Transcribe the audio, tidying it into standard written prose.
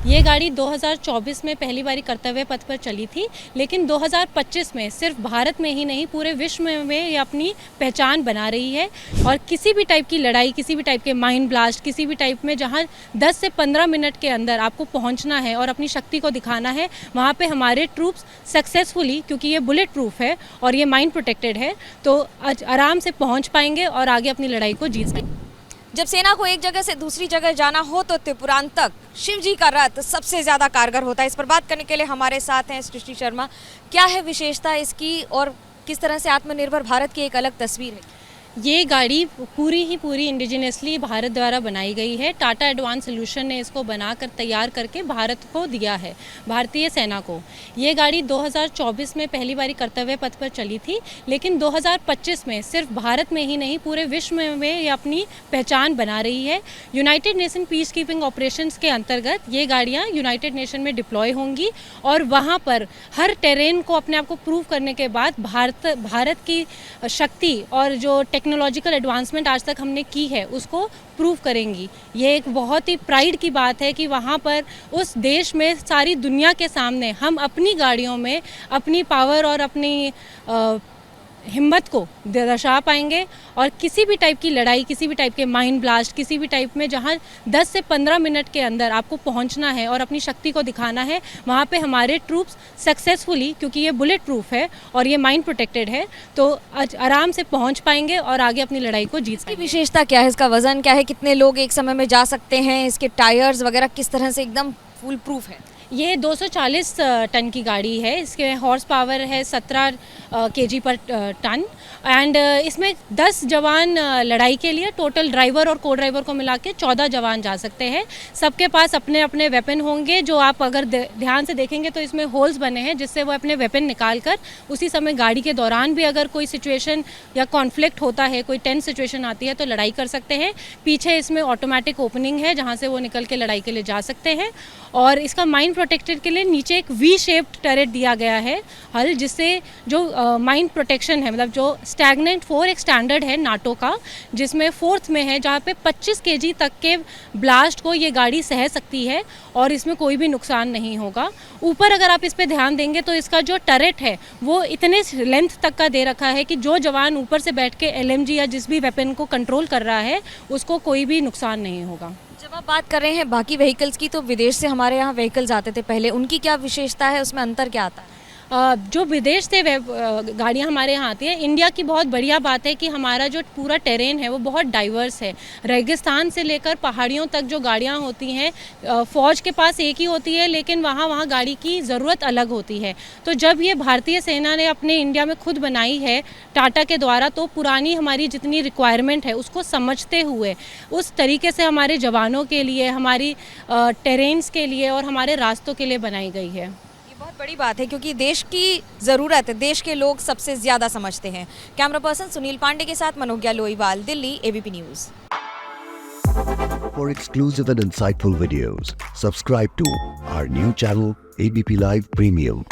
ये गाड़ी 2024 में पहली बारी कर्तव्य पथ पर चली थी, लेकिन 2025 में सिर्फ भारत में ही नहीं पूरे विश्व में ये अपनी पहचान बना रही है। और किसी भी टाइप की लड़ाई, किसी भी टाइप के माइंड ब्लास्ट, किसी भी टाइप में जहाँ 10 से 15 मिनट के अंदर आपको पहुँचना है और अपनी शक्ति को दिखाना है, वहाँ पे हमारे ट्रूप्स सक्सेसफुली, क्योंकि ये बुलेट प्रूफ है और ये माइंड प्रोटेक्टेड है, तो आराम से पहुँच पाएंगे और आगे अपनी लड़ाई को जीत पाएंगे। जब सेना को एक जगह से दूसरी जगह जाना हो तो त्रिपुरांत तक शिव जी का रथ सबसे ज़्यादा कारगर होता है। इस पर बात करने के लिए हमारे साथ हैं सृष्टि शर्मा। क्या है विशेषता इसकी और किस तरह से आत्मनिर्भर भारत की एक अलग तस्वीर है? ये गाड़ी पूरी इंडिजिनियसली भारत द्वारा बनाई गई है। टाटा एडवांस सॉल्यूशन ने इसको बनाकर तैयार करके भारत को दिया है, भारतीय सेना को। ये गाड़ी 2024 में पहली बारी कर्तव्य पथ पर चली थी, लेकिन 2025 में सिर्फ भारत में ही नहीं पूरे विश्व में ये अपनी पहचान बना रही है। United nation peace keeping operations के अंतर्गत ये गाड़ियाँ यूनाइटेड नेशन में डिप्लॉय होंगी और वहाँ पर हर टेरेन को अपने आप को प्रूव करने के बाद भारत की शक्ति और जो टेक्नोलॉजिकल एडवांसमेंट आज तक हमने की है उसको प्रूव करेंगी। ये एक बहुत ही प्राइड की बात है कि वहाँ पर उस देश में सारी दुनिया के सामने हम अपनी गाड़ियों में अपनी पावर और अपनी हिम्मत को दर्शा पाएंगे। और किसी भी टाइप की लड़ाई, किसी भी टाइप के माइंड ब्लास्ट, किसी भी टाइप में जहाँ 10 से 15 मिनट के अंदर आपको पहुँचना है और अपनी शक्ति को दिखाना है, वहाँ पे हमारे ट्रूप्स सक्सेसफुली, क्योंकि ये बुलेट प्रूफ है और ये माइंड प्रोटेक्टेड है, तो आराम से पहुँच पाएंगे और आगे अपनी लड़ाई को जीत पाएंगे। विशेषता क्या है? इसका वजन क्या है? कितने लोग एक समय में जा सकते हैं? इसके टायर्स वगैरह किस तरह से एकदम फुल प्रूफ है? ये 240 टन की गाड़ी है। इसके हॉर्स पावर है 17 kg पर टन एंड इसमें 10 जवान लड़ाई के लिए, टोटल ड्राइवर और को ड्राइवर को मिला के 14 जवान जा सकते हैं। सबके पास अपने अपने वेपन होंगे, जो आप अगर ध्यान से देखेंगे तो इसमें होल्स बने हैं जिससे वो अपने वेपन निकाल कर उसी समय गाड़ी के दौरान भी अगर कोई सिचुएशन या कॉन्फ्लिक्ट होता है, कोई टेंस सिचुएशन आती है तो लड़ाई कर सकते हैं। पीछे इसमें ऑटोमेटिक ओपनिंग है जहाँ से वो निकल के लड़ाई के लिए जा सकते हैं। और इसका माइंड प्रोटेक्टेड के लिए नीचे एक वी शेप्ड टरेट दिया गया है हल, जिससे जो माइंड प्रोटेक्शन है, मतलब जो स्टैग्नेंट 4 एक स्टैंडर्ड है नाटो का, जिसमें 4th में है, जहाँ पे 25 kg तक के ब्लास्ट को ये गाड़ी सह सकती है और इसमें कोई भी नुकसान नहीं होगा। ऊपर अगर आप इस पे ध्यान देंगे तो इसका जो टरेट है वो इतने लेंथ तक का दे रखा है कि जो जवान ऊपर से बैठ के LMG या जिस भी वेपन को कंट्रोल कर रहा है उसको कोई भी नुकसान नहीं होगा। जब आप बात कर रहे हैं बाकी व्हीकल्स की, तो विदेश से हमारे यहाँ व्हीकल्स आते थे पहले, उनकी क्या विशेषता है? उसमें अंतर क्या आता है? जो विदेश से गाड़ियाँ हमारे यहाँ आती हैं, इंडिया की बहुत बढ़िया बात है कि हमारा जो पूरा टेरेन है वो बहुत डाइवर्स है। रेगिस्तान से लेकर पहाड़ियों तक जो गाड़ियाँ होती हैं, फ़ौज के पास एक ही होती है, लेकिन वहाँ गाड़ी की ज़रूरत अलग होती है। तो जब ये भारतीय सेना ने अपने इंडिया में खुद बनाई है टाटा के द्वारा, तो पुरानी हमारी जितनी रिक्वायरमेंट है उसको समझते हुए उस तरीके से हमारे जवानों के लिए, हमारी टेरेन्स के लिए और हमारे रास्तों के लिए बनाई गई है। बहुत बड़ी बात है क्योंकि देश की ज़रूरत देश के लोग सबसे ज़्यादा समझते हैं। कैमरा पर्सन सुनील पांडे के साथ Manogya Loiwal, Delhi, ABP news. For exclusive and insightful videos, subscribe to our new channel ABP Live Premium.